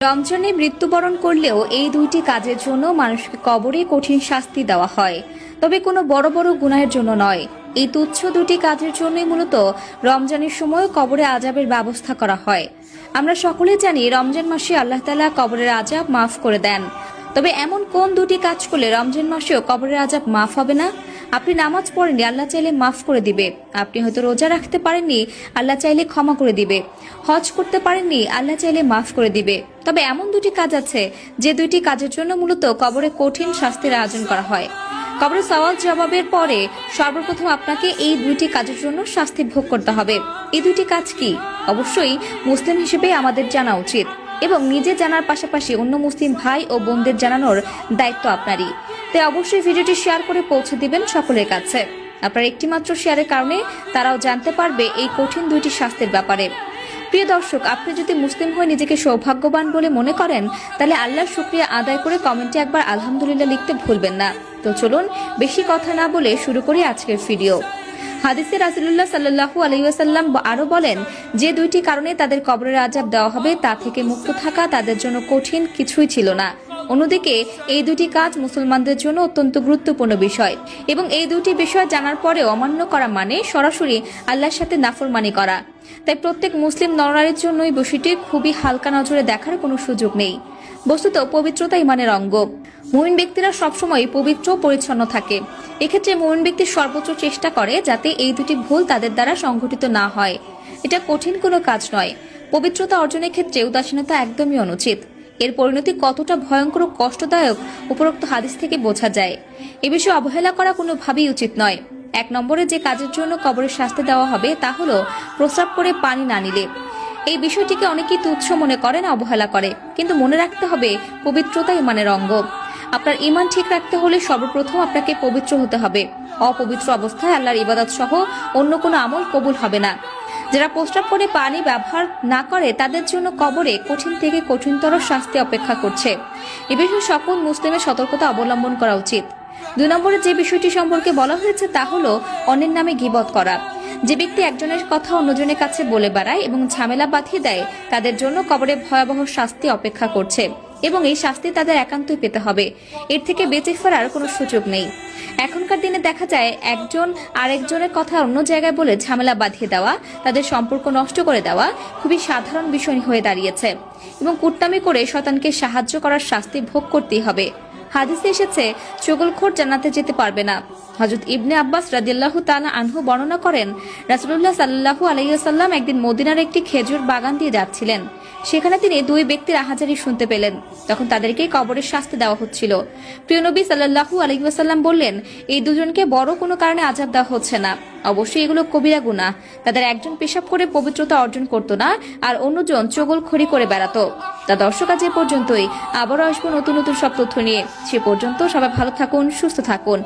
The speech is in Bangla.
রমজানে মৃত্যুবরণ করলেও এই দুইটি কাজের জন্য মানুষকে কবরে কঠিন শাস্তি দেওয়া হয়, তবে কোনো বড় বড় গুনাহের জন্য নয়। এই তুচ্ছ দুটি কাজের জন্যই মূলত রমজানের সময় কবরে আযাবের ব্যবস্থা করা হয়। আমরা সকলে জানি রমজান মাসে আল্লাহ তাআলা কবরের আযাব মাফ করে দেন। তবে এমন কোন দুটি কাজ করলে রমজান মাসেও কবরের আযাব মাফ হবে না? আপনি নামাজ পড়েননি, আল্লাহ চাইলে মাফ করে দিবে। আপনি হয়তো রোজা রাখতে পারেননি, আল্লাহ চাইলে ক্ষমা করে দিবে। হজ করতে পারেননি, আল্লাহ চাইলে মাফ করে দিবে। তবে এমন দুটি কাজ আছে যে দুইটি কাজের জন্য মূলত কবরে কঠিন শাস্তির আয়োজন করা হয়। কবরে সওয়াল জবাবের পরে সর্বপ্রথম আপনাকে এই দুইটি কাজের জন্য শাস্তি ভোগ করতে হবে। এই দুইটি কাজ কি? অবশ্যই মুসলিম হিসেবে আমাদের জানা উচিত এবং নিজে জানার পাশাপাশি অন্য মুসলিম ভাই ও বোনদের জানানোর দায়িত্ব আপনারই। তাই অবশ্যই ভিডিওটি শেয়ার করে পৌঁছে দিবেন সকলের কাছে। আপনার একটিমাত্র শেয়ারের কারণে তারাও জানতে পারবে এই কঠিন দুইটি শাস্তির ব্যাপারে। প্রিয় দর্শক, আপনি যদি মুসলিম হয়ে নিজেকে সৌভাগ্যবান বলে মনে করেন, তাহলে আল্লাহর শুকরিয়া আদায় করে কমেন্টে একবার আলহামদুলিল্লাহ লিখতে ভুলবেন না। তো চলুন বেশি কথা না বলে শুরু করি আজকের ভিডিও। হাদিসে রাসূলুল্লাহ সাল্লাল্লাহু আলাইহি ওয়াসাল্লাম আরো বলেন, যে দুইটি কারণে তাদের কবরের আযাব দেওয়া হবে তা থেকে মুক্ত থাকা তাদের জন্য কঠিন কিছুই ছিল না। অন্যদিকে এই দুটি কাজ মুসলমানদের জন্য অত্যন্ত গুরুত্বপূর্ণ বিষয় এবং এই দুটি বিষয় জানার পরে অমান্য করা মানে সরাসরি আল্লাহর সাথে নাফরমানি করা। তাই প্রত্যেক মুসলিম নরনারীর জন্য এই বিষয়টি খুবই হালকা নজরে দেখার কোনো সুযোগ নেই। বস্তুত পবিত্রতা ইমানের অঙ্গ। মুমিন ব্যক্তিরা সবসময় পবিত্র পরিচ্ছন্ন থাকে। এক্ষেত্রে মুমিন ব্যক্তি সর্বোচ্চ চেষ্টা করে যাতে এই দুটি ভুল তাদের দ্বারা সংঘটিত না হয়। এটা কঠিন কোনো কাজ নয়। পবিত্রতা অর্জনের ক্ষেত্রে উদাসীনতা একদমই অনুচিত। এর পরিণতি কতটা ভয়ঙ্কর ও কষ্টদায়ক উপরোক্ত হাদিস থেকে বোঝা যায়। এ বিষয়ে অবহেলা করা কোনোভাবেই উচিত নয়। 1 নম্বরে যে কাজের জন্য কবরের শাস্তি দেওয়া হবে তা হলো প্রস্রাব করে পানি না নিলে। এই বিষয়টিকে অনেকেই তুচ্ছ মনে করেন, অবহেলা করে, কিন্তু মনে রাখতে হবে পবিত্রতা ইমানের অঙ্গ। আপনার ইমান ঠিক রাখতে হলে সর্বপ্রথম আপনাকে পবিত্র হতে হবে। অপবিত্র অবস্থায় আল্লাহর ইবাদত সহ অন্য কোনো আমল কবুল হবে না। যারা প্রস্রাব করে পানি ব্যবহার না করে তাদের জন্য কবরে কঠিন থেকে কঠিনতর শাস্তি অপেক্ষা করছে। এ বিষয়ে সকল মুসলিমের সতর্কতা অবলম্বন করা উচিত। 2 নম্বরে যে বিষয়টি সম্পর্কে বলা হয়েছে তা হলো অন্যের নামে গীবত করা। যে ব্যক্তি একজনের কথা অন্যজনের কাছে বলে বেড়ায় এবং ঝামেলা বাঁধিয়ে দেয় তাদের জন্য কবরে ভয়াবহ শাস্তি অপেক্ষা করছে এবং এই শাস্তি তাদের একান্তই পেতে হবে। এর থেকে বেঁচে ফেরার কোনো সুযোগ নেই। এখনকার দিনে দেখা যায় একজন আরেকজনের কথা অন্য জায়গায় বলে ঝামেলা বাঁধিয়ে দেওয়া, তাদের সম্পর্ক নষ্ট করে দেওয়া খুবই সাধারণ বিষয় হয়ে দাঁড়িয়েছে এবং কুটনামি করে শয়তানকে সাহায্য করার শাস্তি ভোগ করতেই হবে। হাদিসে এসেছে চুগলখোর জান্নাতে যেতে পারবে না। হযরত ইবনে আব্বাস রাদিয়াল্লাহু তাআলা আনহু বর্ণনা করেন, রাসূলুল্লাহ সাল্লাল্লাহু আলাইহি ওয়াসাল্লাম একদিন মদিনার একটি খেজুর বাগান দিয়ে যাচ্ছিলেন। সেখানে তিনি 2 ব্যক্তির আহাজারি শুনতে পেলেন। তখন তাদেরকে কবরের শাস্তি দেওয়া হচ্ছিল। প্রিয় নবী সাল্লাল্লাহু আলাইহি ওয়াসাল্লাম বললেন, এই দুজনকে বড় কোনো কারণে আযাব দেওয়া হচ্ছে না। অবশ্যই এগুলো কবিরা গুনাহ। তাদের একজন পেশাব করে পবিত্রতা অর্জন করত না আর অন্যজন চগলখড়ি করে বেড়াতো। তা দর্শক, আজ এ পর্যন্তই। আবারও আসবো নতুন নতুন সব তথ্য নিয়ে। সে পর্যন্ত সবাই ভালো থাকুন, সুস্থ থাকুন।